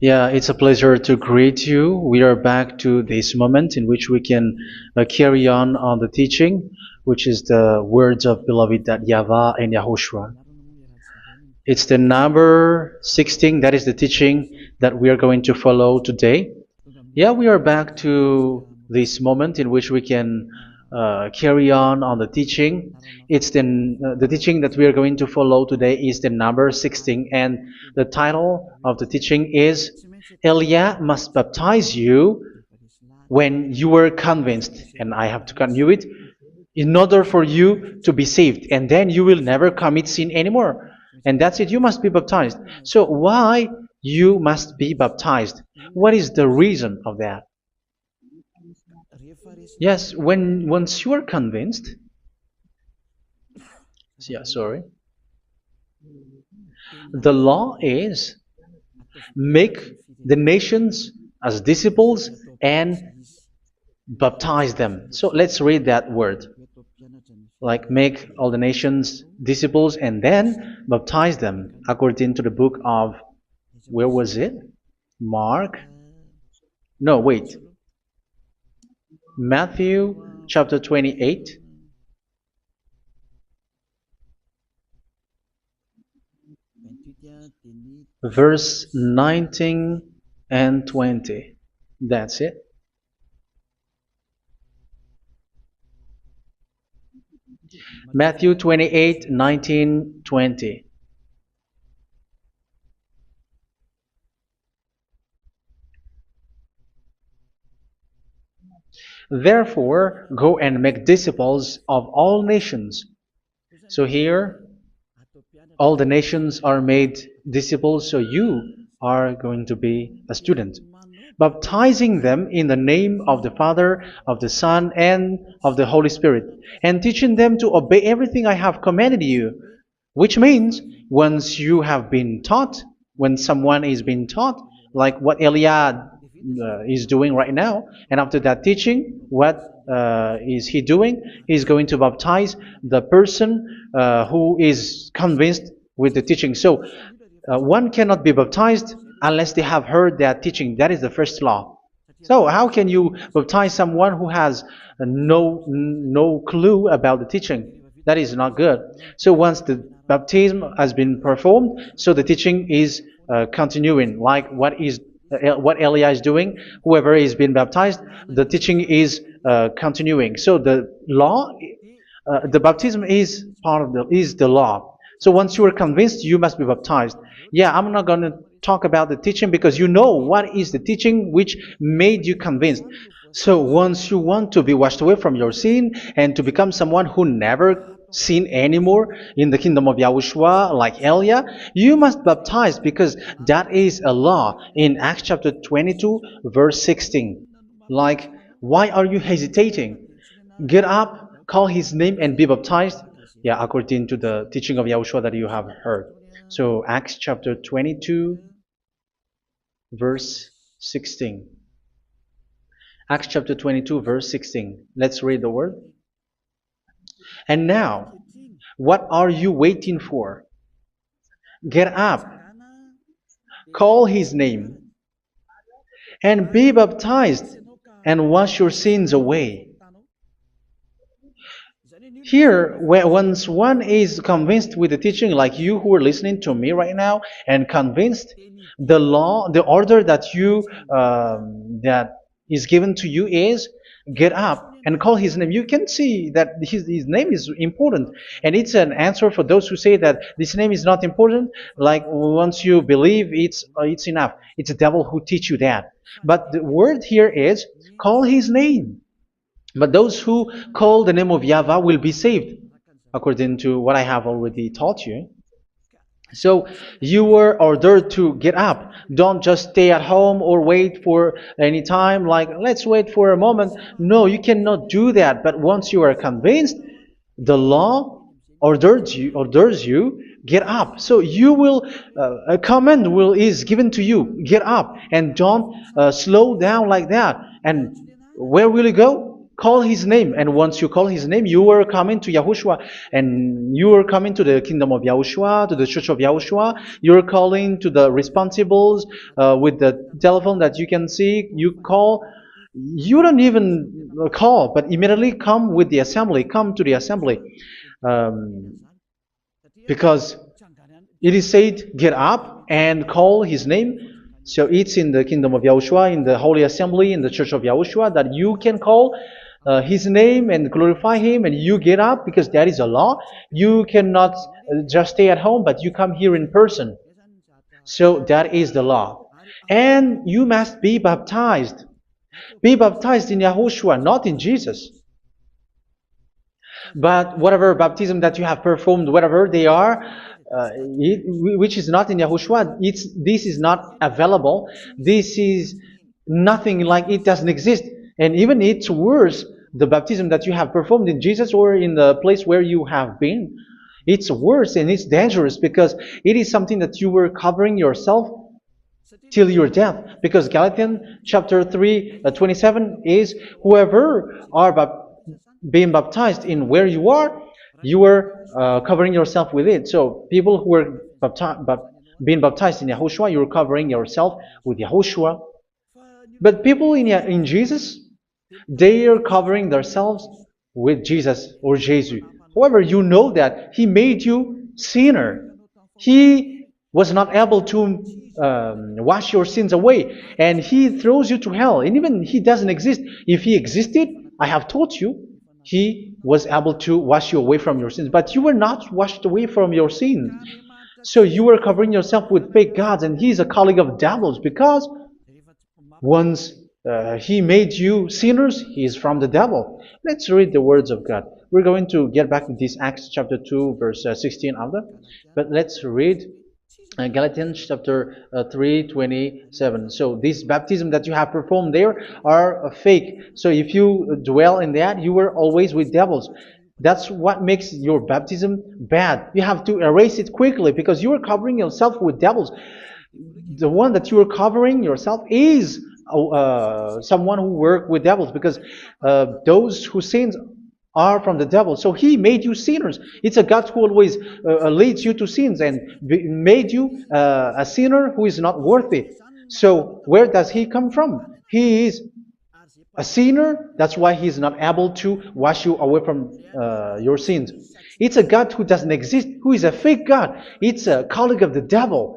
Yeah, it's a pleasure to greet you. We are back to this moment in which we can carry on the teaching, which is the words of beloved that YAHVAH and YAHOSHUA. It's the number 16, that is the teaching that we are going to follow today. Yeah, we are back to this moment in which we can carry on the teaching. It's the teaching that we are going to follow today is the number 16, and the title of the teaching is Elia must baptize you when you were convinced, and I have to continue it, in order for you to be saved, and then you will never commit sin anymore. And that's it, you must be baptized. So why you must be baptized? What is the reason of that? Yes, once you are convinced, yeah, sorry, the law is make the nations as disciples and baptize them. So let's read that word. Like make all the nations disciples and then baptize them according to the book of, where was it? Mark? No, wait. Matthew chapter 28. Verse 19 and 20. That's it. Matthew 28, 19, 20. Therefore, go and make disciples of all nations. So here, all the nations are made disciples, so you are going to be a student. Baptizing them in the name of the Father, of the Son, and of the Holy Spirit, and teaching them to obey everything I have commanded you. Which means, once you have been taught, when someone is being taught, like what Elia is doing right now, and after that teaching, what is he doing? He's going to baptize the person who is convinced with the teaching. So one cannot be baptized unless they have heard that teaching. That is the first law. So how can you baptize someone who has no clue about the teaching? That is not good. So once the baptism has been performed, so the teaching is continuing. Like what Elia is doing, whoever is being baptized, the teaching is continuing. So the law, the baptism is part of the law. So once you are convinced, you must be baptized. Yeah, I'm not going to talk about the teaching because you know what is the teaching which made you convinced. So once you want to be washed away from your sin and to become someone who never sin anymore in the kingdom of YAHOSHUA, like Elia, you must baptize because that is a law in Acts chapter 22, verse 16. Like, why are you hesitating? Get up, call his name, and be baptized. Yeah, according to the teaching of YAHOSHUA that you have heard. So Acts chapter 22, verse 16. Acts chapter 22, verse 16. Let's read the word. And now, what are you waiting for? Get up, call his name, and be baptized, and wash your sins away. Here, once one is convinced with the teaching, like you who are listening to me right now, and convinced, the law, the order that that is given to you is get up and call his name. You can see that his name is important, and it's an answer for those who say that this name is not important. Like once you believe, it's enough. It's the devil who teach you that. But the word here is call his name. But those who call the name of YAHVAH will be saved, according to what I have already taught you. So you were ordered to get up. Don't just stay at home or wait for any time, like let's wait for a moment. No, you cannot do that. But once you are convinced, the law orders you get up. So you will a command is given to you, get up, and don't slow down like that. And where will you go? call his name. And once you call his name, you are coming to Yahushua. And you are coming to the kingdom of Yahushua, to the church of Yahushua. You're calling to the responsibles with the telephone that you can see. You call. You don't even call, but immediately come with the assembly. Come to the assembly. Um, because it is said, get up and call his name. So it's in the kingdom of Yahushua, in the holy assembly, in the church of Yahushua, that you can call his name and glorify him, and you get up, because that is a law. You cannot just stay at home, but you come here in person. So that is the law. And you must be baptized. Be baptized in Yahushua, not in Jesus. But whatever baptism that you have performed, whatever they are, which is not in Yahushua, this is not available. This is nothing, like it doesn't exist. And even it's worse, the baptism that you have performed in Jesus or in the place where you have been. It's worse and it's dangerous, because it is something that you were covering yourself till your death. Because Galatians chapter 3, 27 is, whoever are being baptized in where you are covering yourself with it. So people who were being baptized in Yahushua, you're covering yourself with Yahushua. But people in Jesus, they are covering themselves with Jesus or Jesus. However, you know that He made you sinner. He was not able to wash your sins away, and He throws you to hell. And even He doesn't exist. If He existed, I have taught you, He was able to wash you away from your sins. But you were not washed away from your sins. So you were covering yourself with fake gods, and He's a colleague of devils, because once He made you sinners, He is from the devil. Let's read the words of God. We're going to get back to this Acts chapter 2, verse 16 after. But let's read Galatians chapter 3, 27. So this baptism that you have performed there are fake. So if you dwell in that, you were always with devils. That's what makes your baptism bad. You have to erase it quickly, because you are covering yourself with devils. The one that you are covering yourself is someone who works with devils, because those who sin are from the devil. So He made you sinners. It's a God who always leads you to sins, and made you a sinner who is not worthy. So where does He come from? He is a sinner. That's why He is not able to wash you away from your sins. It's a God who doesn't exist, who is a fake God. It's a colleague of the devil.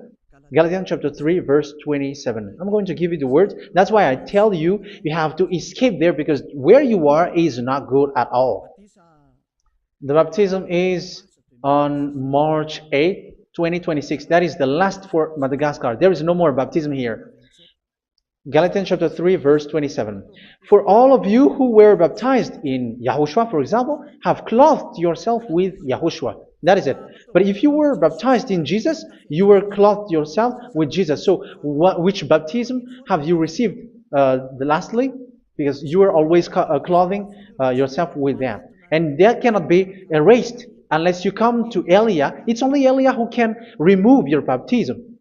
Galatians chapter 3, verse 27. I'm going to give you the words. That's why I tell you, you have to escape there, because where you are is not good at all. The baptism is on March 8, 2026. That is the last for Madagascar. There is no more baptism here. Galatians chapter 3, verse 27. For all of you who were baptized in Yahushua, for example, have clothed yourself with Yahushua. That is it. But if you were baptized in Jesus, you were clothed yourself with Jesus. So which baptism have you received lastly? Because you are always clothing yourself with that. And that cannot be erased unless you come to Eliah. It's only Eliah who can remove your baptism.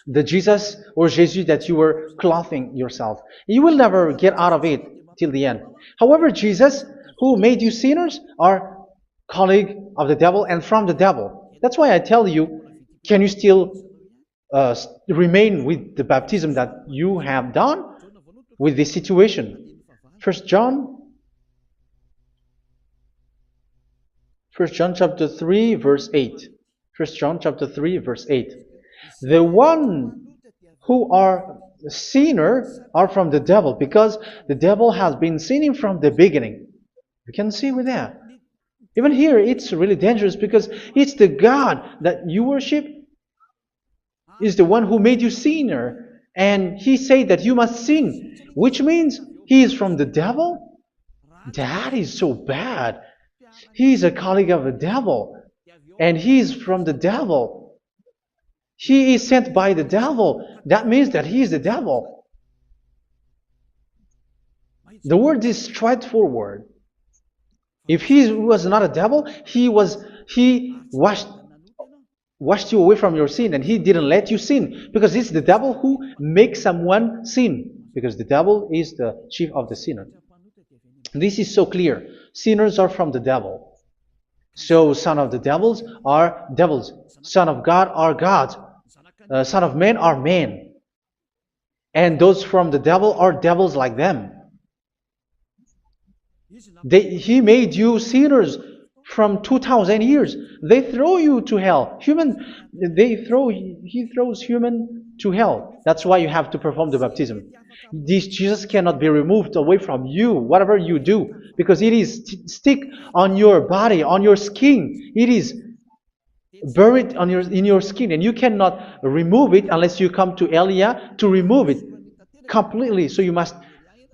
The Jesus or Jesus that you were clothing yourself. You will never get out of it till the end. However, Jesus, who made you sinners, are colleague of the devil and from the devil. That's why I tell you, can you still remain with the baptism that you have done with this situation? First John chapter 3, verse 8. First John chapter 3, verse 8. The one who are sinner are from the devil, because the devil has been sinning from the beginning. You can see with that. Even here, it's really dangerous, because it's the God that you worship is the one who made you sinner, and He said that you must sin, which means He is from the devil. That is so bad. He is a colleague of the devil, and He is from the devil. He is sent by the devil. That means that He is the devil. The word is straightforward. If He was not a devil, He washed you away from your sin, and He didn't let you sin, because it's the devil who makes someone sin, because the devil is the chief of the sinner. This is so clear. Sinners are from the devil. So son of the devils are devils. Son of God are gods. Son of men are men. And those from the devil are devils like them. He made you sinners from 2,000 years. They throw you to hell. He throws human to hell. That's why you have to perform the baptism. This Jesus cannot be removed away from you, whatever you do, because it is stick on your body, on your skin. It is buried in your skin, and you cannot remove it unless you come to Elia to remove it completely. So you must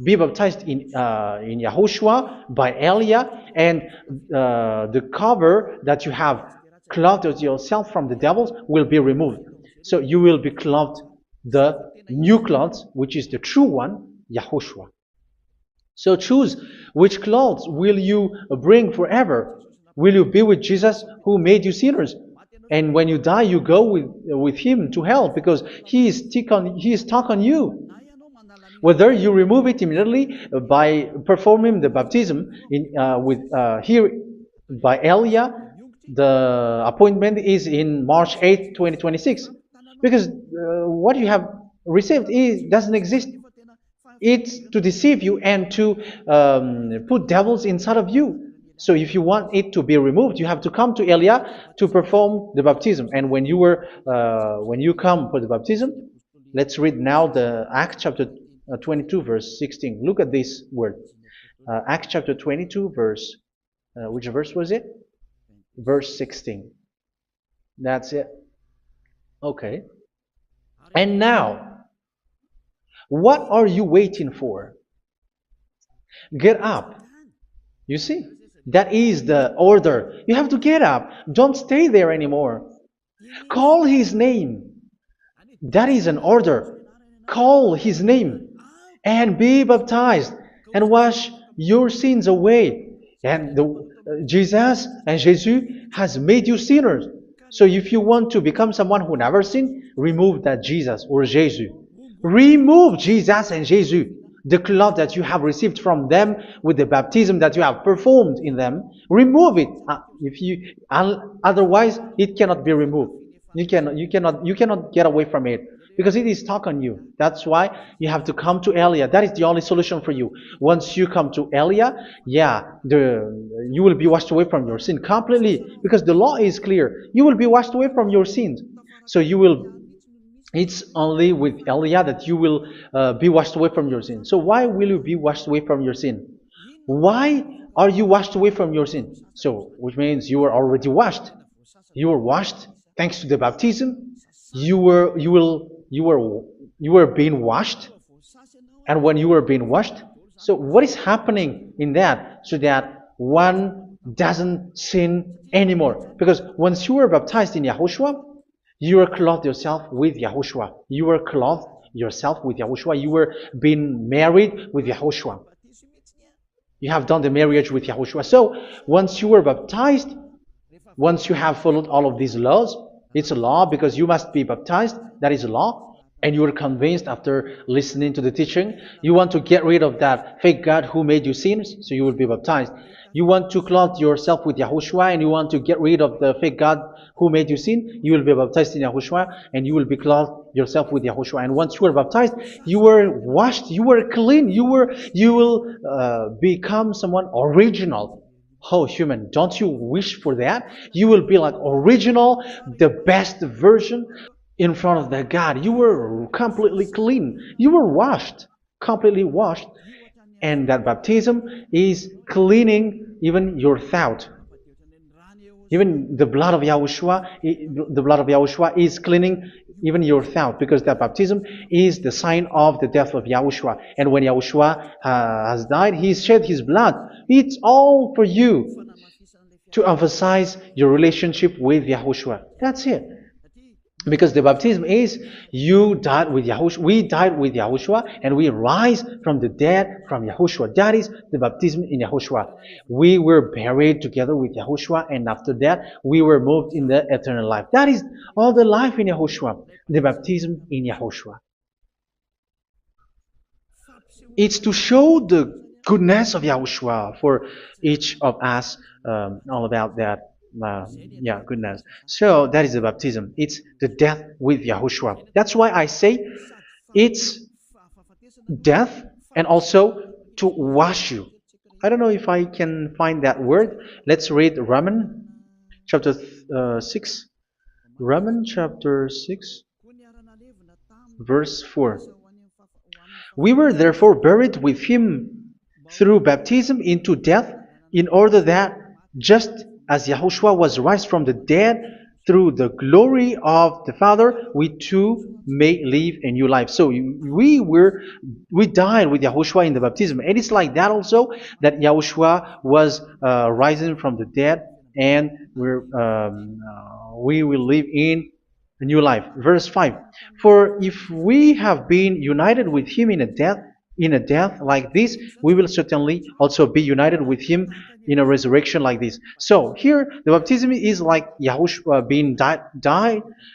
be baptized in YAHOSHUA by Elia, and the cover that you have clothed yourself from the devils will be removed. So you will be clothed the new clothes, which is the true one, YAHOSHUA. So choose which clothes will you bring forever. Will you be with Jesus who made you sinners? And when you die, you go with him to hell because he is stuck on you. Whether you remove it immediately by performing the baptism here by Elia, the appointment is in March 8, 2026. Because what you have received doesn't exist. It's to deceive you and to put devils inside of you. So if you want it to be removed, you have to come to Elia to perform the baptism. And when you come for the baptism, let's read now the Acts chapter 22 verse 16. Look at this word. Acts chapter 22 verse, which verse was it? Verse 16. That's it. Okay. And now, what are you waiting for? Get up. You see? That is the order. You have to get up. Don't stay there anymore. Call his name. That is an order. Call his name and be baptized and wash your sins away. And Jesus has made you sinners. So if you want to become someone who never sinned, remove that Jesus or Jesus. Remove Jesus and Jesus. The cloth that you have received from them with the baptism that you have performed in them, remove it. Otherwise, it cannot be removed. You cannot get away from it because it is stuck on you. That's why you have to come to Elia. That is the only solution for you. Once you come to Elia, you will be washed away from your sin completely because the law is clear. You will be washed away from your sins. So it's only with Elia that you will be washed away from your sin. So why will you be washed away from your sin? Why are you washed away from your sin? So, which means you are already washed. You were washed thanks to the baptism. You were being washed. And when you were being washed, so what is happening in that? So that one doesn't sin anymore. Because once you were baptized in YAHOSHUA, you were clothed yourself with YAHOSHUA. You were clothed yourself with YAHOSHUA. You were being married with YAHOSHUA. You have done the marriage with YAHOSHUA. So once you were baptized, once you have followed all of these laws, it's a law because you must be baptized. That is a law. And you are convinced after listening to the teaching, you want to get rid of that fake God who made you sinners, so you will be baptized. You want to clothe yourself with YAHOSHUA and you want to get rid of the fake God who made you sin, you will be baptized in YAHOSHUA and you will be clothed yourself with YAHOSHUA. And once you are baptized, you were washed, you were clean, you will become someone original. Oh, human, don't you wish for that? You will be like original, the best version in front of that God. You were completely clean. You were washed, completely washed. And that baptism is cleaning even your thought. Even the blood of YAHOSHUA is cleaning even your thought, because that baptism is the sign of the death of YAHOSHUA. And when YAHOSHUA has died, he shed his blood. It's all for you to emphasize your relationship with YAHOSHUA. That's it. Because the baptism is you died with YAHOSHUA, we died with YAHOSHUA, and we rise from the dead from YAHOSHUA. That is the baptism in YAHOSHUA. We were buried together with YAHOSHUA, and after that we were moved in the eternal life. That is all the life in YAHOSHUA, the baptism in YAHOSHUA. It's to show the goodness of Yahushua for each of us, all about that. Yeah, goodness. So that is the baptism. It's the death with Yahushua. That's why I say it's death and also to wash you. I don't know if I can find that word. Let's read Romans chapter 6. Romans chapter 6, verse 4. We were therefore buried with him through baptism into death, in order that, just as Yahushua was raised from the dead through the glory of the Father, we too may live a new life. So we died with Yahushua in the baptism, and it's like that also that Yahushua was rising from the dead, and we will live in a new life. Verse 5. For if we have been united with him in a death like this, we will certainly also be united with him in a resurrection like this. So here the baptism is like Yahushua being died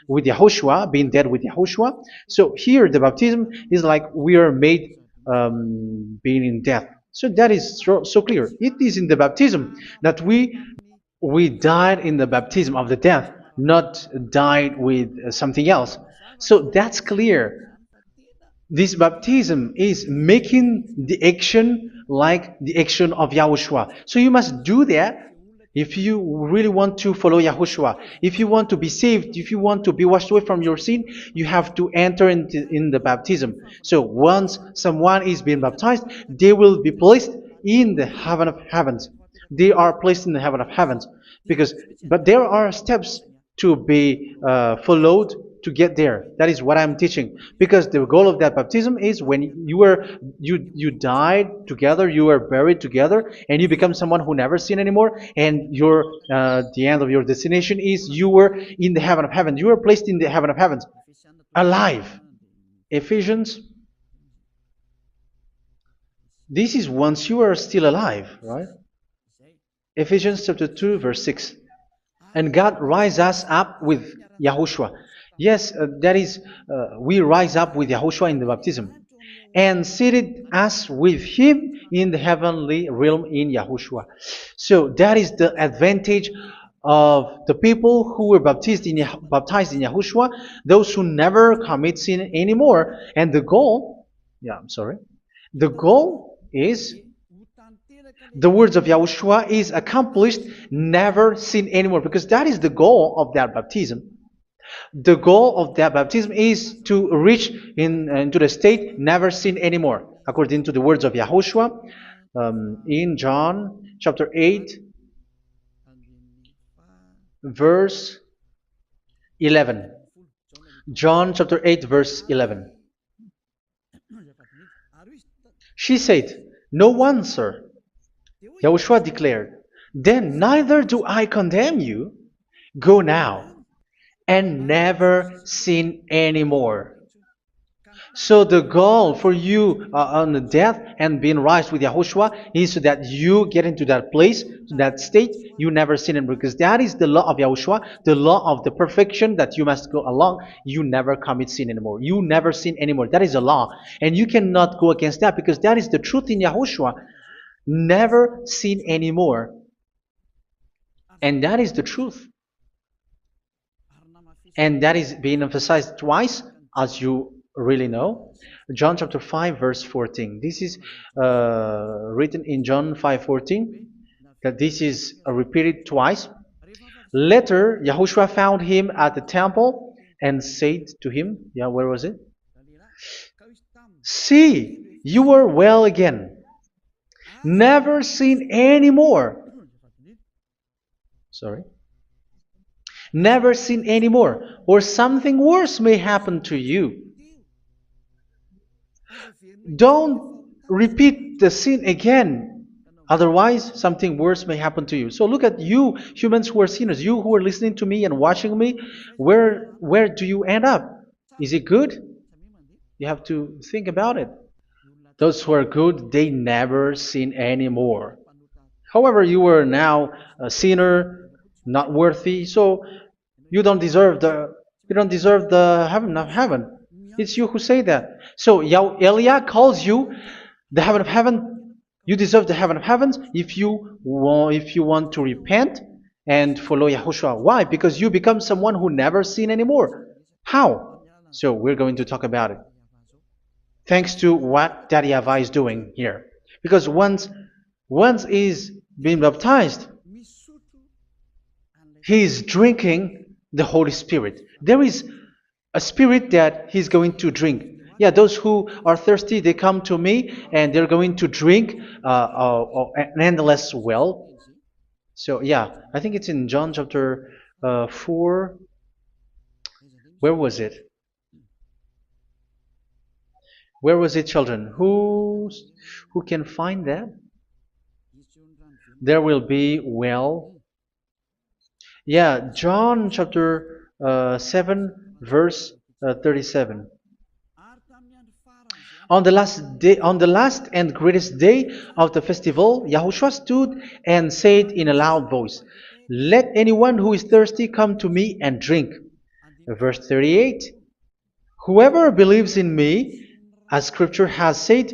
with Yahushua, being dead with Yahushua. So here the baptism is like we are made being in death. So that is so clear. It is in the baptism that we died in the baptism of the death, not died with something else. So that's clear. This baptism is making the action like the action of Yahushua. So you must do that if you really want to follow Yahushua. If you want to be saved, if you want to be washed away from your sin, you have to enter in the baptism. So once someone is being baptized, they will be placed in the heaven of heavens. They are placed in the heaven of heavens, but there are steps to be followed to get there. That is what I'm teaching, because the goal of that baptism is when you died together, you were buried together, and you become someone who never sin anymore, and the end of your destination is you were in the heaven of heaven. You were placed in the heaven of heavens, alive. Ephesians. This is once you are still alive, right? Ephesians chapter 2, verse 6. And God rise us up with Yahushua. Yes, that is, we rise up with Yahushua in the baptism. And seated us with him in the heavenly realm in Yahushua. So that is the advantage of the people who were baptized in Yahushua, those who never commit sin anymore. And the goal, the goal is the words of Yahushua is accomplished, never sin anymore, because that is the goal of that baptism. The goal of that baptism is to reach into the state never sin anymore, according to the words of Yahushua in John chapter 8, verse 11. John chapter 8, verse 11. She said, "No one, sir." Yahushua declared, "Then neither do I condemn you. Go now and never sin anymore." So the goal for you on the death and being raised with Yahushua is so that you get into that place, that state, you never sin anymore. Because that is the law of Yahushua, the law of the perfection that you must go along. You never commit sin anymore. You never sin anymore. That is a law. And you cannot go against that, because that is the truth in Yahushua. Never sin anymore. And that is the truth. And that is being emphasized twice, as you really know. John chapter 5, verse 14. This is written in John 5:14, that this is repeated twice. Later, Yahushua found him at the temple and said to him, where was it? "See, you are well again. Never sin anymore." Never sin anymore, or something worse may happen to you. Don't repeat the sin again. Otherwise, something worse may happen to you. So look at you, humans who are sinners, you who are listening to me and watching me. Where do you end up? Is it good? You have to think about it. Those who are good, they never sin anymore. However, you are now a sinner, not worthy, so you don't deserve the heaven of heaven. It's you who say that. So Eliah calls you the heaven of heaven You deserve the heaven of heavens if you want to repent and follow Yahushua. Why? Because you become someone who never sin anymore. How? So we're going to talk about it. Thanks to what Daddy YAHVAH is doing here. Because once he's been baptized, he's drinking the Holy Spirit. There is a spirit that he's going to drink. Yeah, those who are thirsty, they come to me and they're going to drink an endless well. So, yeah, I think it's in John chapter 4. Where was it? Where was it, children? Who can find that? There will be well. Yeah, John chapter 7, verse 37. On the last and greatest day of the festival, Yahushua stood and said in a loud voice, "Let anyone who is thirsty come to me and drink." Verse 38, "Whoever believes in me, as scripture has said,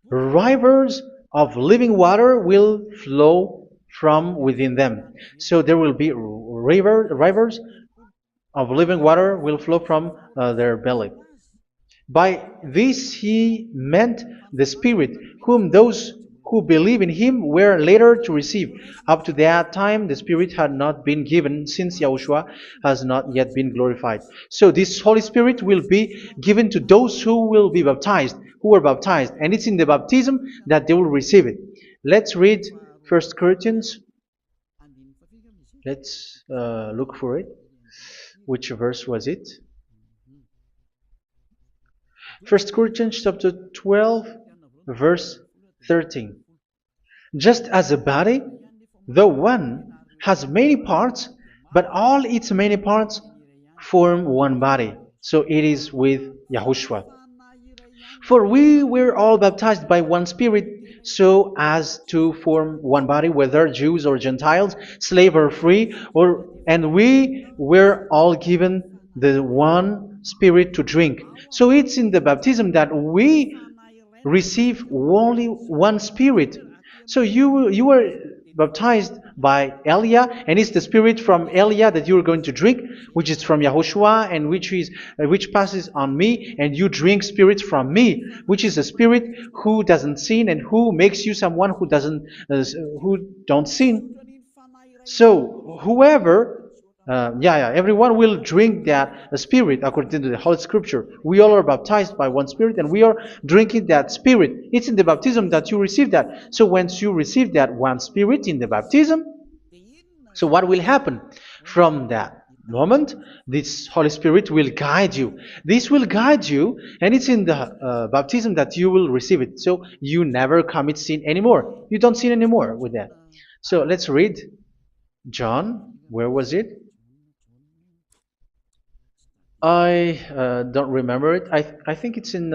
rivers of living water will flow from within them." So there will be rivers of living water will flow from their belly. By this he meant the Spirit, whom those who believe in him were later to receive. Up to that time, the Spirit had not been given, since Yahushua has not yet been glorified. So this Holy Spirit will be given to those who will be baptized, who were baptized, and it's in the baptism that they will receive it. Let's read 1 Corinthians. Let's look for it. Which verse was it? 1 Corinthians chapter 12, verse 13. Just as a body, though one, has many parts, but all its many parts form one body. So it is with Yahushua. For we were all baptized by one Spirit, so as to form one body, whether Jews or Gentiles, slave or free, and we were all given the one Spirit to drink. So it's in the baptism that we receive only one Spirit. So you were baptized by Elia, and it's the Spirit from Elia that you are going to drink, which is from Yahushua, and which passes on me, and you drink Spirit from me, which is a Spirit who doesn't sin and who makes you someone who don't sin. So whoever, everyone will drink that Spirit according to the Holy Scripture. We all are baptized by one Spirit, and we are drinking that Spirit. It's in the baptism that you receive that. So once you receive that one Spirit in the baptism, so what will happen from that moment? This Holy Spirit will guide you. This will guide you, and it's in the baptism that you will receive it. So you never commit sin anymore. You don't sin anymore with that. So let's read John. Where was it? I don't remember it. I think it's in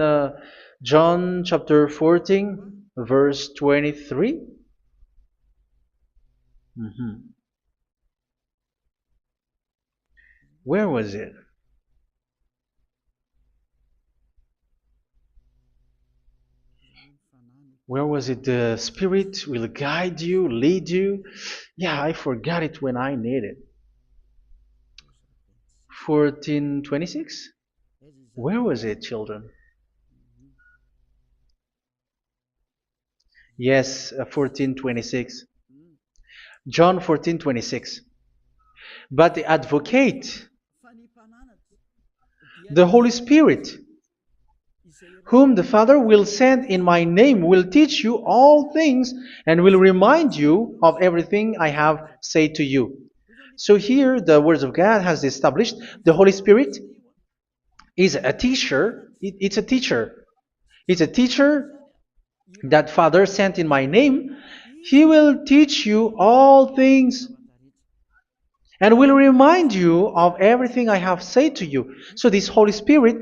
John chapter 14, verse 23. Where was it? Where was it? The Spirit will guide you, lead you. Yeah, I forgot it when I need it. 14:26? Where was it, children? Yes, 14:26. John 14:26. But the Advocate, the Holy Spirit, whom the Father will send in my name, will teach you all things and will remind you of everything I have said to you. So here the words of God has established the Holy Spirit is a teacher. It's a teacher. It's a teacher that Father sent in my name. He will teach you all things and will remind you of everything I have said to you. So this Holy Spirit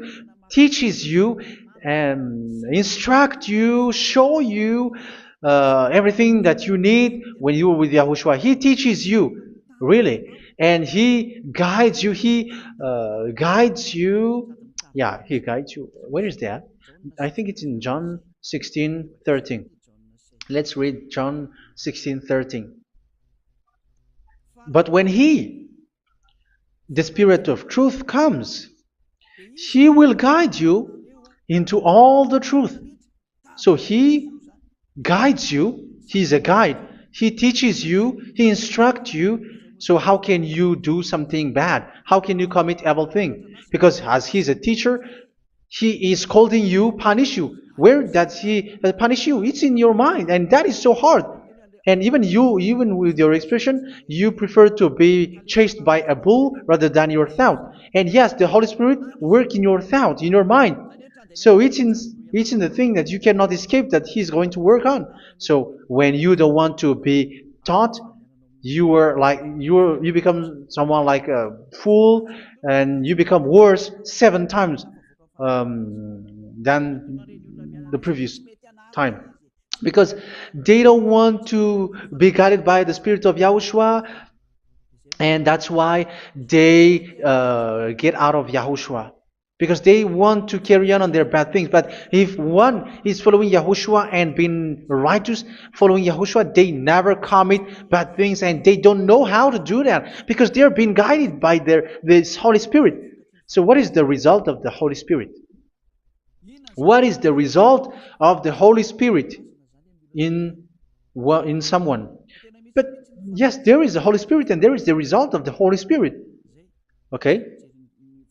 teaches you and instruct you, show you everything that you need when you are with Yahushua. He teaches you, really. And He guides you. He guides you. Yeah, He guides you. Where is that? I think it's in John 16:13. Let's read John 16:13. But when He, the Spirit of truth, comes, He will guide you into all the truth. So He guides you. He's a guide. He teaches you. He instructs you. So how can you do something bad? How can you commit evil thing? Because as He's a teacher, He is scolding you, punish you. Where does He punish you? It's in your mind, and that is so hard. And even you, even with your expression, you prefer to be chased by a bull rather than your thought. And yes, the Holy Spirit work in your thought, in your mind. So it's in the thing that you cannot escape that He's going to work on. So when you don't want to be taught, you become someone like a fool, and you become worse 7 times than the previous time, because they don't want to be guided by the Spirit of Yahushua, and that's why they get out of Yahushua, because they want to carry on their bad things. But if one is following Yahushua and being righteous, following Yahushua, they never commit bad things, and they don't know how to do that because they're being guided by this Holy Spirit. So what is the result of the Holy Spirit? What is the result of the Holy Spirit in someone? But yes, there is the Holy Spirit, and there is the result of the Holy Spirit. Okay,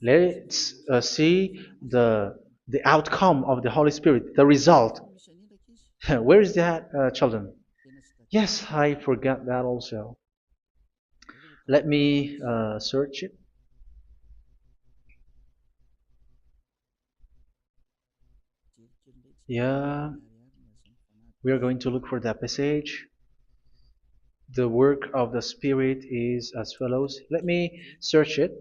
let's see the outcome of the Holy Spirit, the result. Where is that, children? Yes, I forgot that also. Let me search it. Yeah, we are going to look for that passage. The work of the Spirit is as follows. Let me search it.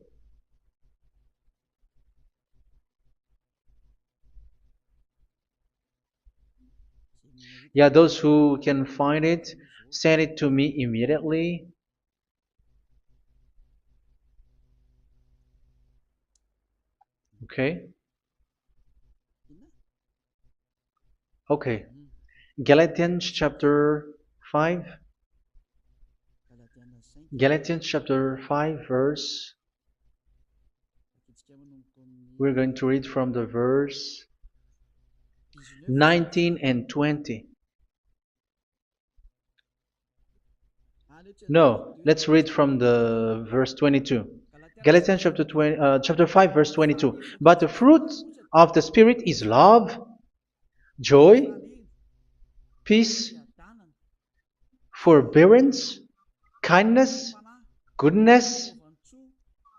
Yeah, those who can find it, send it to me immediately. Okay. Okay. Galatians chapter 5. Galatians chapter 5 verse. We're going to read from the verse 19 and 20. No, let's read from the verse 22. Galatians chapter 5 verse 22. But the fruit of the Spirit is love, joy, peace, forbearance, kindness, goodness,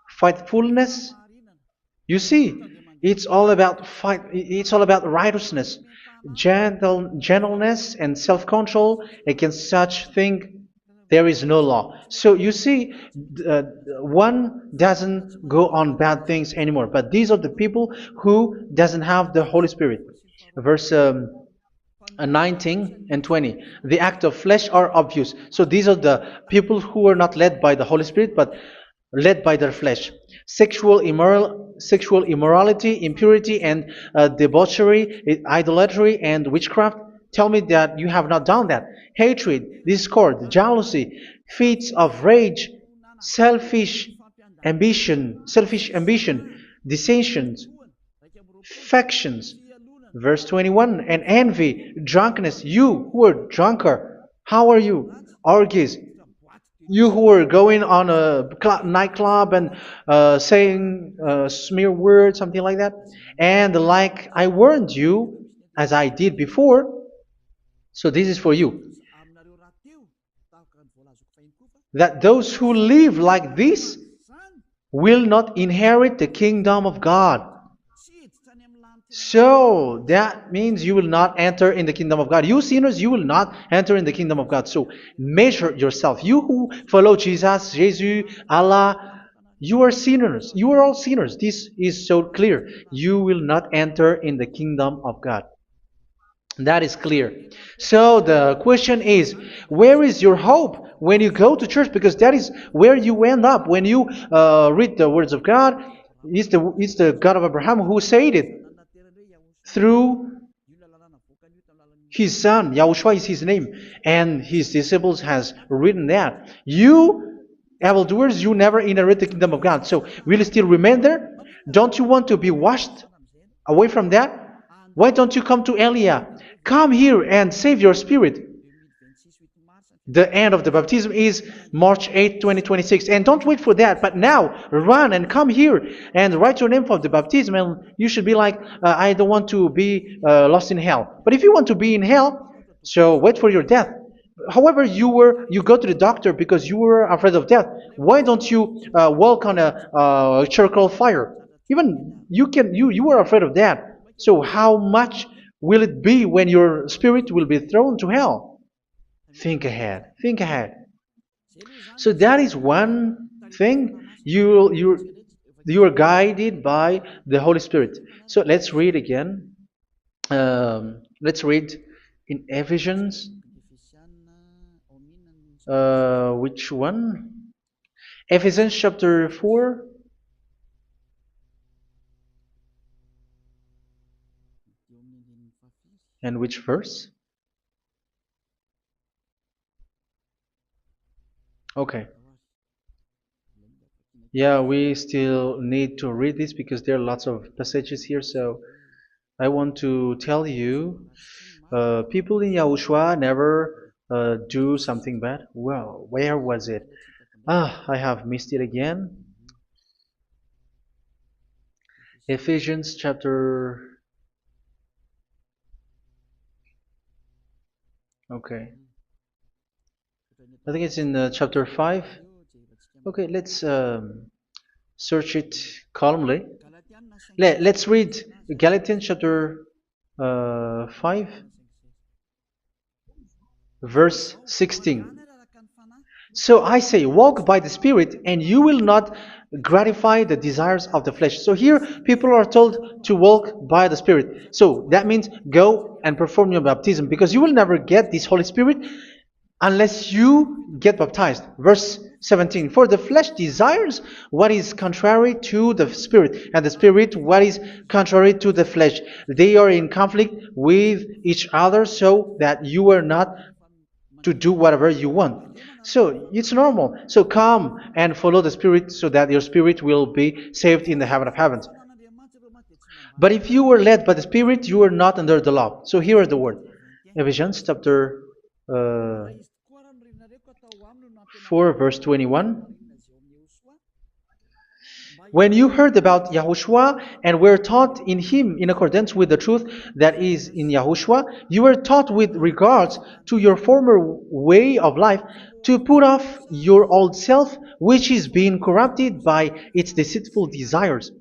faithfulness. You see, it's all about fight. It's all about righteousness, gentleness, and self-control. Against such thing, there is no law. So you see, uh, one doesn't go on bad things anymore. But these are the people who doesn't have the Holy Spirit. Verse 19 and 20. The act of flesh are obvious. So these are the people who are not led by the Holy Spirit, but led by their flesh. Sexual immorality, impurity, and debauchery, idolatry, and witchcraft. Tell me that you have not done that. Hatred, discord, jealousy, fits of rage, selfish ambition, dissensions, factions. Verse 21, and envy, drunkenness. You who are drunker, how are you? Orgies. You who are going on a nightclub and saying smear words, something like that. And like I warned you, as I did before, so this is for you, that those who live like this will not inherit the kingdom of God. So that means you will not enter in the kingdom of God. You sinners, you will not enter in the kingdom of God. So measure yourself. You who follow Jesus, Allah, you are sinners. You are all sinners. This is so clear. You will not enter in the kingdom of God. That is clear. So the question is, where is your hope when you go to church? Because that is where you end up when you read the words of God. It's the God of Abraham who said it through His son, Yahushua is his name, and his disciples has written that. You, evildoers, you never inherit the kingdom of God. So, will you still remain there? Don't you want to be washed away from that? Why don't you come to Elia? Come here and save your spirit. The end of the baptism is March 8th, 2026. And don't wait for that, but now run and come here and write your name for the baptism. And you should be like, I don't want to be lost in hell. But if you want to be in hell, so wait for your death. However, you go to the doctor because you were afraid of death. Why don't you walk on a charcoal fire? Even you were afraid of that. So how much will it be when your spirit will be thrown to hell? Think ahead. Think ahead. So that is one thing. You are guided by the Holy Spirit. So let's read again. Let's read in Ephesians. Which one? Ephesians chapter 4. And which verse? Okay. Yeah, we still need to read this because there are lots of passages here. So I want to tell you, people in Yahushua never do something bad. Well, where was it? I have missed it again. Ephesians chapter. Okay. I think it's in chapter 5. Okay, let's search it calmly. Let's read Galatians chapter 5, verse 16. So I say, walk by the Spirit, and you will not gratify the desires of the flesh. So here, people are told to walk by the Spirit. So that means go and perform your baptism, because you will never get this Holy Spirit unless you get baptized. Verse 17. For the flesh desires what is contrary to the Spirit, and the Spirit what is contrary to the flesh. They are in conflict with each other, so that you are not to do whatever you want. So it's normal. So come and follow the Spirit so that your spirit will be saved in the heaven of heavens. But if you were led by the Spirit, you are not under the law. So here are the word. Ephesians chapter 4 verse 21. When you heard about Yahushua and were taught in him in accordance with the truth that is in Yahushua, you were taught with regards to your former way of life to put off your old self, which is being corrupted by its deceitful desires,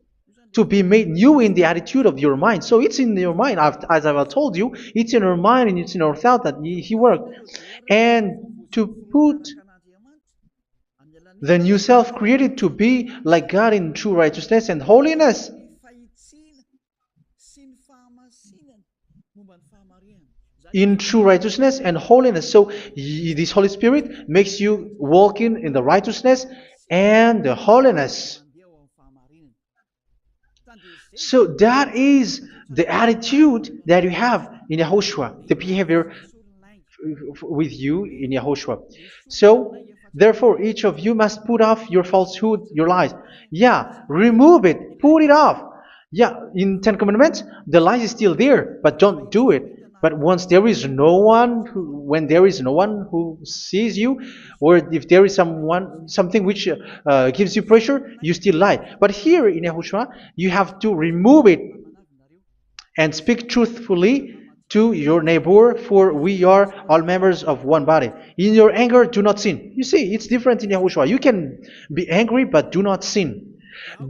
to be made new in the attitude of your mind. So it's in your mind, as I've told you, it's in your mind and it's in your thought that he worked. And to put the new self created to be like God in true righteousness and holiness. In true righteousness and holiness. So this Holy Spirit makes you walking in the righteousness and the holiness. So that is the attitude that you have in Yahushua, the behavior with you in Yahushua. So therefore, each of you must put off your falsehood, your lies. Yeah, remove it, put it off. Yeah, in Ten Commandments, the lies is still there, but don't do it. But once there is no one, when there is no one who sees you, or if there is something which gives you pressure, you still lie. But here in Yahushua, you have to remove it and speak truthfully to your neighbor, for we are all members of one body. In your anger, do not sin. You see, it's different in Yahushua. You can be angry, but do not sin.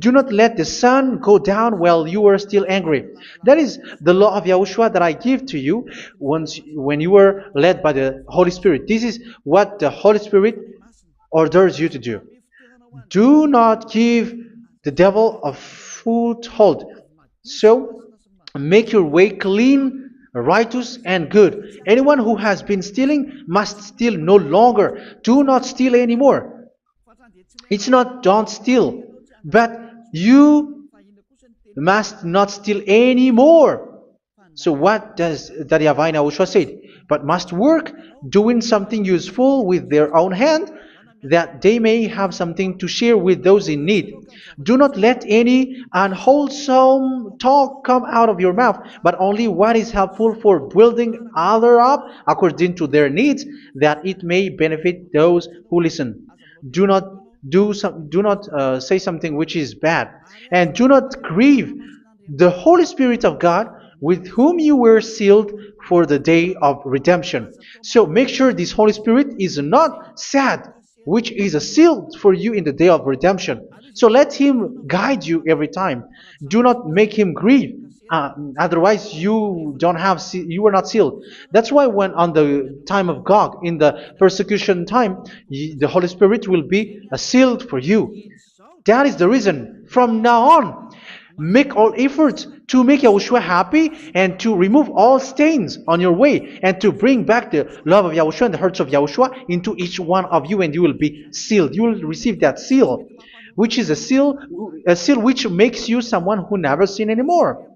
Do not let the sun go down while you are still angry. That is the law of Yahushua that I give to you when you were led by the Holy Spirit. This is what the Holy Spirit orders you to do. Do not give the devil a foothold. So, make your way clean, righteous, and good. Anyone who has been stealing must steal no longer. Do not steal anymore. It's not don't steal, but you must not steal anymore. So what does Yahavah Yahushua say? but must work doing something useful with their own hand, that they may have something to share with those in need. Do not let any unwholesome talk come out of your mouth, but only what is helpful for building others up according to their needs, that it may benefit those who listen. Do not do not say something which is bad, and do not grieve the Holy Spirit of God, with whom you were sealed for the day of redemption. So make sure this Holy Spirit is not sad, which is a seal for you in the day of redemption. So let Him guide you every time. Do not make Him grieve. Otherwise, you don't have you are not sealed. That's why when on the time of God, in the persecution time, the Holy Spirit will be a sealed for you. That is the reason. From now on, make all efforts to make Yahushua happy and to remove all stains on your way and to bring back the love of Yahushua and the hearts of Yahushua into each one of you, and you will be sealed. You will receive that seal, which is a seal which makes you someone who never sin anymore.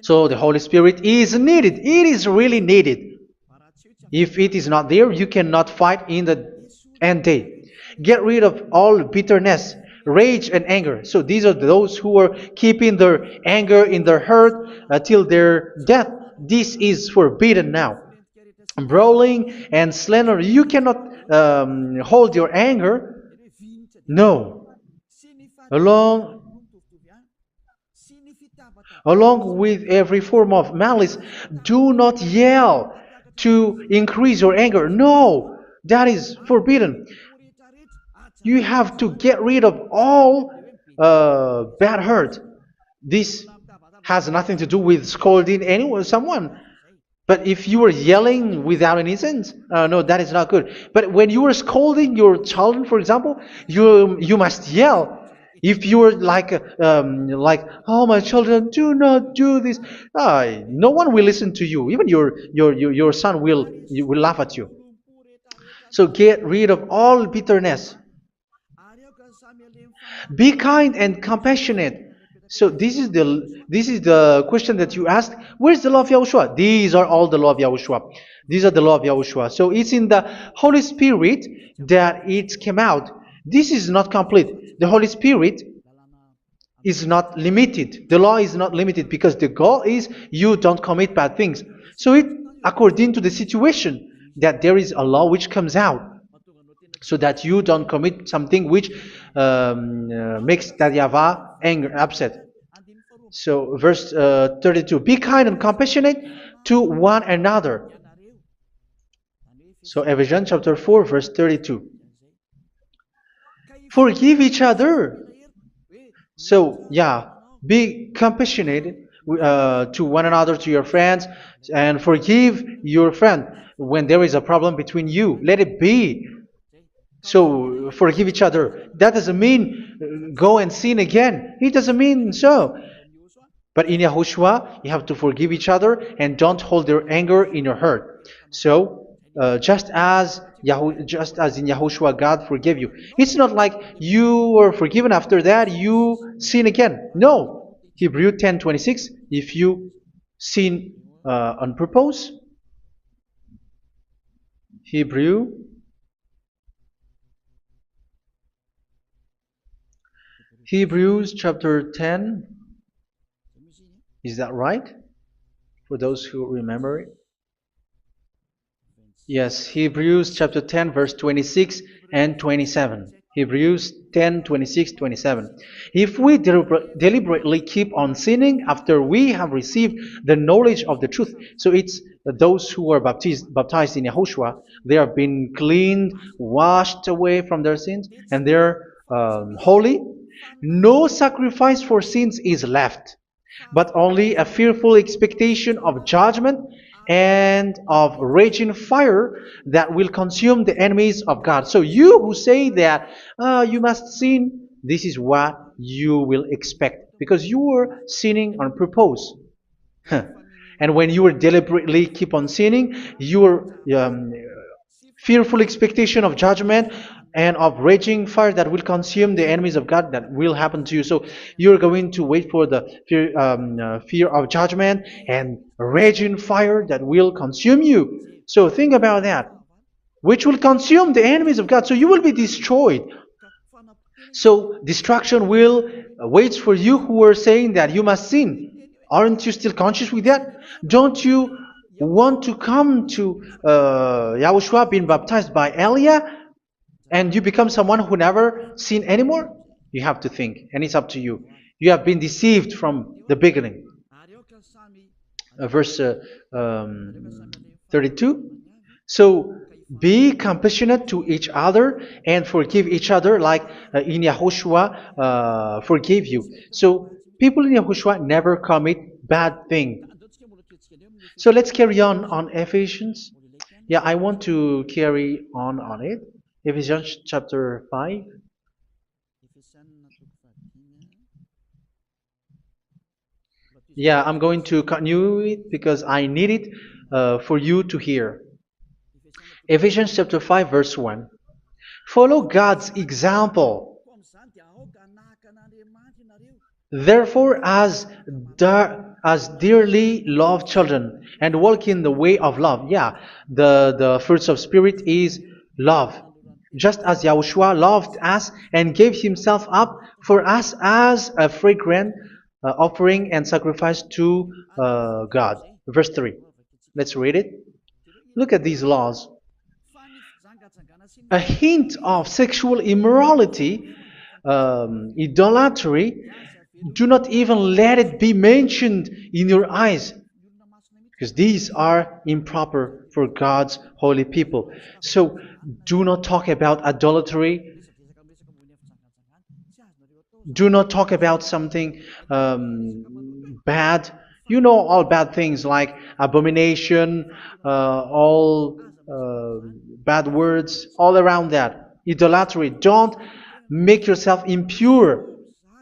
So the Holy Spirit is needed. It is really needed. If it is not there, you cannot fight in the end day. Get rid of all bitterness, rage, and anger. So these are those who are keeping their anger in their heart till their death. This is forbidden now. Brawling and slander. You cannot hold your anger. No. Along Along with every form of malice, do not yell to increase your anger. No, that is forbidden. You have to get rid of all bad hurt. This has nothing to do with scolding anyone, someone. But if you are yelling without any sense, no, that is not good. But when you are scolding your children, for example, you must yell. If you are like, oh my children, do not do this, no one will listen to you. Even your son will laugh at you. So get rid of all bitterness. Be kind and compassionate. So this is the question that you asked. Where's the law of Yahushua? These are all the law of Yahushua. These are the law of Yahushua. So it's in the Holy Spirit that it came out. This is not complete. The Holy Spirit is not limited. The law is not limited because the goal is you don't commit bad things. So it according to the situation that there is a law which comes out, so that you don't commit something which makes that YAHVAH anger, upset. So verse 32, be kind and compassionate to one another. So Ephesians chapter 4 verse 32. Forgive each other. So yeah, be compassionate to one another, to your friends, and forgive your friend when there is a problem between you. Let it be. So forgive each other. That doesn't mean go and sin again. It doesn't mean so. But in Yahushua, you have to forgive each other and don't hold your anger in your heart. So just as in Yahushua, God forgave you. It's not like you were forgiven after that you sin again. No. Hebrew 10:26. If you sin on purpose, Hebrews chapter 10. Is that right? For those who remember it. Yes, Hebrews chapter 10 verse 26 and 27. Hebrews 10, 26, 27. If we deliberately keep on sinning after we have received the knowledge of the truth, so it's those who are baptized in Yahushua, they have been cleaned, washed away from their sins, and they're holy. No sacrifice for sins is left, but only a fearful expectation of judgment and of raging fire that will consume the enemies of God. So you who say that you must sin, this is what you will expect, because you were sinning on purpose. And when you deliberately keep on sinning, your fearful expectation of judgment and of raging fire that will consume the enemies of God that will happen to you. So you're going to wait for the fear of judgment and raging fire that will consume you. So think about that, which will consume the enemies of God. So you will be destroyed. So destruction will wait for you who are saying that you must sin. Aren't you still conscious with that? Don't you want to come to Yahushua being baptized by Elia and you become someone who never sinned anymore? You have to think, and it's up to you. You have been deceived from the beginning. Verse 32. So be compassionate to each other and forgive each other like in Yahushua forgave you. So people in Yahushua never commit bad thing. So let's carry on Ephesians. Yeah, I want to carry on it. Ephesians chapter 5. Yeah, I'm going to continue it because I need it for you to hear. Ephesians chapter 5 verse 1. Follow God's example. Therefore, as dearly loved children, and walk in the way of love. Yeah, the fruits of spirit is love. Just as Yahushua loved us and gave himself up for us as a fragrant offering and sacrifice to God. Verse 3. Let's read it. Look at these laws. A hint of sexual immorality, idolatry, do not even let it be mentioned in your eyes, because these are improper for God's holy people. So do not talk about idolatry. Do not talk about something bad. You know all bad things like abomination, all bad words, all around that. Idolatry. Don't make yourself impure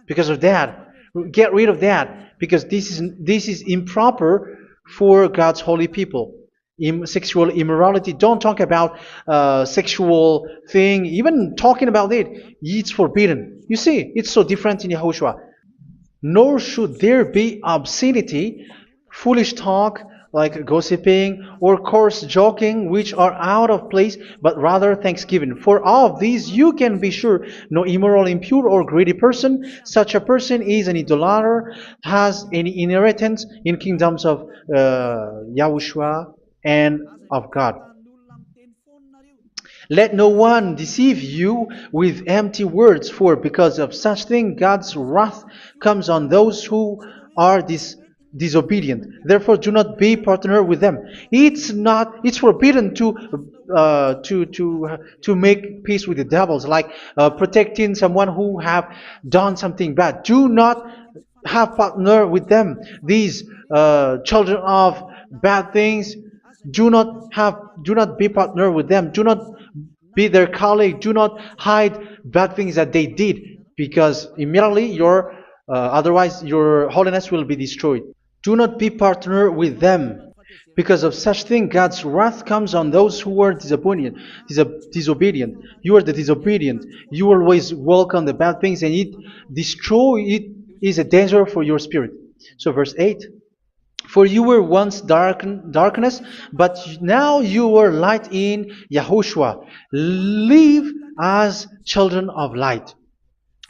because of that. Get rid of that because this is improper for God's holy people. Sexual immorality. Don't talk about sexual thing. Even talking about it's forbidden. You see, it's so different in Yahushua. Nor should there be obscenity, foolish talk like gossiping or coarse joking, which are out of place, but rather thanksgiving. For all of these you can be sure: no immoral, impure, or greedy person, such a person is an idolater, has any inheritance in kingdoms of Yahushua and of God. Let no one deceive you with empty words, for because of such thing God's wrath comes on those who are disobedient. Therefore, do not be partner with them. It's forbidden to make peace with the devils, like protecting someone who have done something bad. Do not have partner with them. These children of bad things. Do not be partner with them. Do not be their colleague. Do not hide bad things that they did, because immediately otherwise your holiness will be destroyed. Do not be partner with them. Because of such thing, God's wrath comes on those who are disobedient. Disobedient. You are the disobedient. You always welcome the bad things, and it is a danger for your spirit. So verse 8. For you were once darkness, but now you are light in Yahushua. Live as children of light.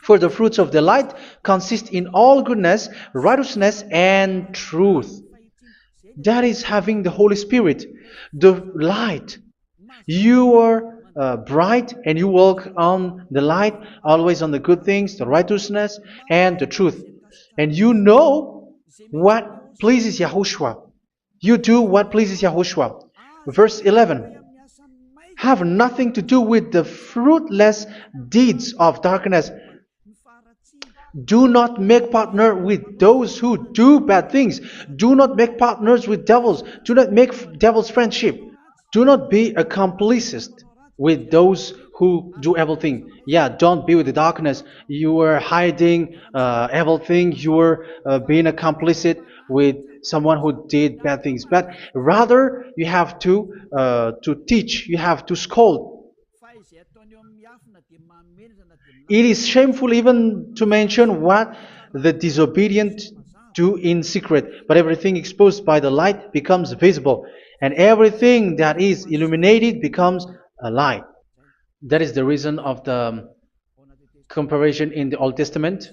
For the fruits of the light consist in all goodness, righteousness, and truth. That is having the Holy Spirit, the light. You are bright and you walk on the light, always on the good things, the righteousness, and the truth. And you know what pleases Yahushua. You do what pleases Yahushua. Verse 11. Have nothing to do with the fruitless deeds of darkness. Do not make partner with those who do bad things. Do not make partners with devils. Do not make devils friendship. Do not be a complicit with those who do evil thing. Yeah, don't be with the darkness. You are hiding evil thing. You are being a complicit with someone who did bad things. But rather, you have to teach. You have to scold. It is shameful even to mention what the disobedient do in secret, but everything exposed by the light becomes visible, and everything that is illuminated becomes a light. That is the reason of the comparison in the Old Testament.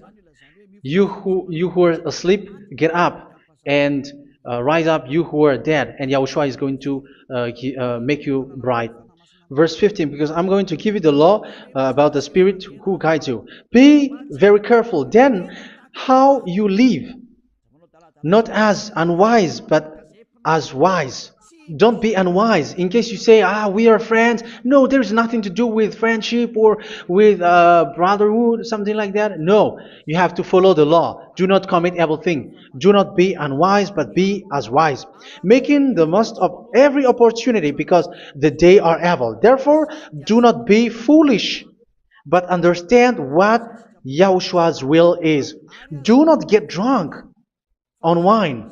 You who are asleep, get up and rise up, you who are dead, and Yahushua is going to make you bright. Verse 15, because I'm going to give you the law about the Spirit who guides you. Be very careful then how you live, not as unwise, but as wise. Don't be unwise. In case you say, we are friends. No, there's nothing to do with friendship or with brotherhood, something like that. No, you have to follow the law. Do not commit evil thing. Do not be unwise, but be as wise, making the most of every opportunity because the day are evil. Therefore, do not be foolish, but understand what Yahushua's will is. Do not get drunk on wine,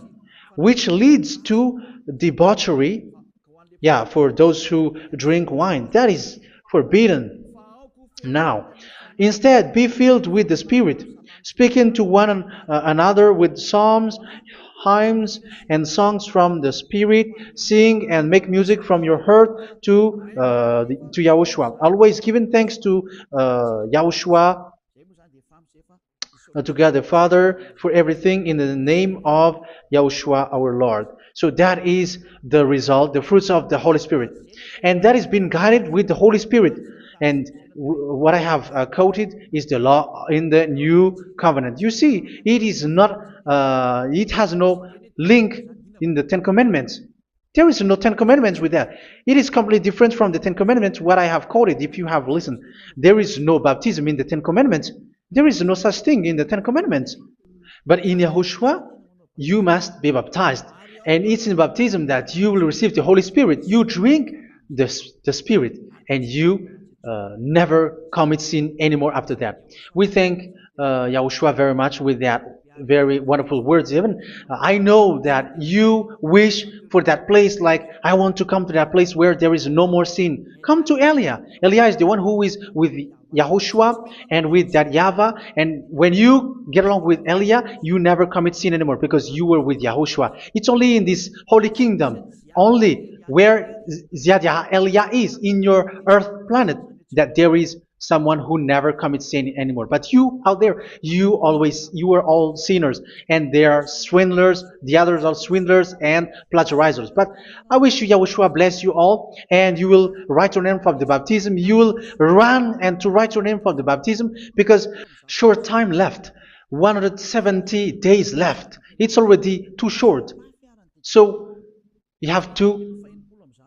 which leads to debauchery. Yeah, for those who drink wine, that is forbidden now. Instead, be filled with the Spirit, speaking to one another with psalms, hymns, and songs from the Spirit. Sing and make music from your heart to Yahushua. Always giving thanks to Yahushua, to God the Father, for everything in the name of Yahushua our Lord. So that is the result, the fruits of the Holy Spirit. And that is being guided with the Holy Spirit. And what I have quoted is the law in the new covenant. You see, it is not, it has no link in the Ten Commandments. There is no Ten Commandments with that. It is completely different from the Ten Commandments, what I have quoted, if you have listened. There is no baptism in the Ten Commandments. There is no such thing in the Ten Commandments. But in Yahushua, you must be baptized. And it's in baptism that you will receive the Holy Spirit. You drink the Spirit, and you never commit sin anymore after that. We thank Yahushua very much with that very wonderful words. Even I know that you wish for that place, like I want to come to that place where there is no more sin. Come to Elia. Elia is the one who is with Yahushua and with that YAHVAH, and when you get along with Elia, you never commit sin anymore because you were with Yahushua. It's only in this holy kingdom, only where Elia is in your earth planet, that there is someone who never commits sin anymore. But you out there, you are all sinners, and they are swindlers. The others are swindlers and plagiarizers. But I wish you, Yahushua, bless you all, and you will write your name from the baptism. You will run and to write your name from the baptism, because short time left, 170 days left. It's already too short. So you have to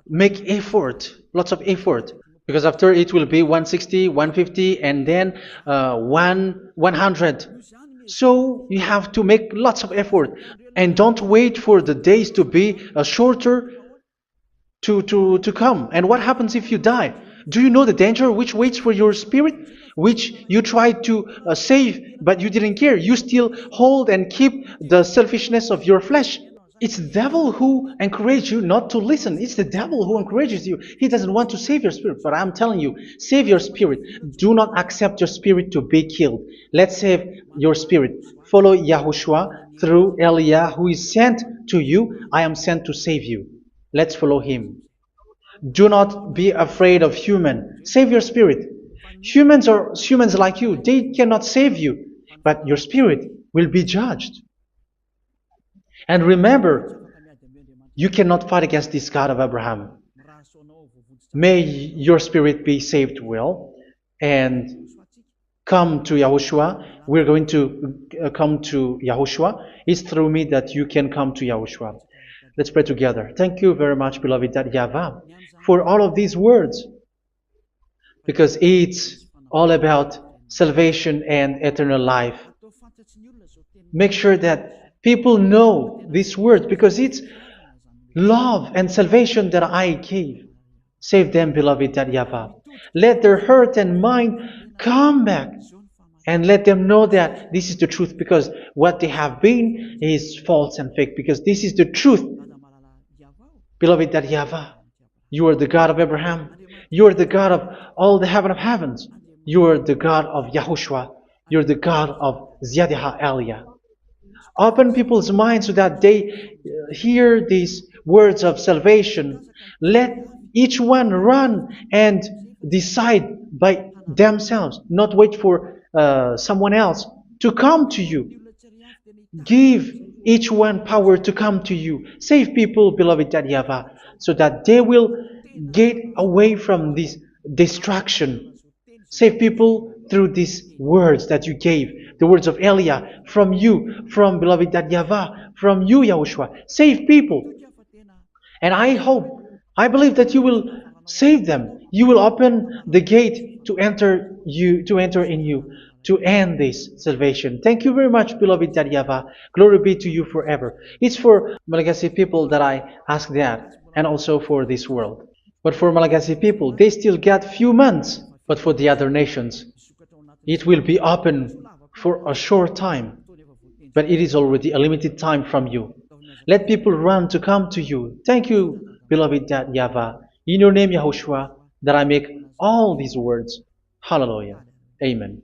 make effort, lots of effort. Because after it will be 160, 150, and then 100. So you have to make lots of effort. And don't wait for the days to be shorter to come. And what happens if you die? Do you know the danger which waits for your spirit? Which you tried to save, but you didn't care. You still hold and keep the selfishness of your flesh. It's the devil who encourages you not to listen. It's the devil who encourages you. He doesn't want to save your spirit. But I'm telling you, save your spirit. Do not accept your spirit to be killed. Let's save your spirit. Follow Yahushua through Elia, who is sent to you. I am sent to save you. Let's follow him. Do not be afraid of human. Save your spirit. Humans are humans like you. They cannot save you. But your spirit will be judged. And remember, you cannot fight against this God of Abraham. May your spirit be saved well and come to Yahushua. We're going to come to Yahushua. It's through me that you can come to Yahushua. Let's pray together. Thank you very much, beloved YAHVAH, for all of these words, because it's all about salvation and eternal life. Make sure that people know these words, because it's love and salvation that I gave. Save them, beloved YAHVAH. Let their heart and mind come back, and let them know that this is the truth, because what they have been is false and fake, because this is the truth. Beloved YAHVAH, you are the God of Abraham. You are the God of all the heaven of heavens. You are the God of YAHOSHUA. You're the God of Ziyadiha Aliyah. Open people's minds so that they hear these words of salvation. Let each one run and decide by themselves, not wait for someone else to come to you. Give each one power to come to you. Save people, beloved Yahavah, so that they will get away from this distraction. Save people through these words that you gave, the words of Elia, from you, from beloved Yahavah, from you, Yahushua. Save people. And I believe that you will save them. You will open the gate to enter in you, to end this salvation. Thank you very much, beloved Yahavah. Glory be to you forever. It's for Malagasy people that I ask that, and also for this world. But for Malagasy people, they still get few months. But for the other nations, it will be open for a short time. But it is already a limited time from you. Let people run to come to you. Thank you, beloved Yahavah. In your name, Yahushua, that I make all these words. Hallelujah. Amen.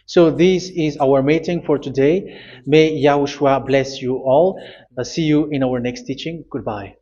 So this is our meeting for today. May Yahushua bless you all. See you in our next teaching. Goodbye.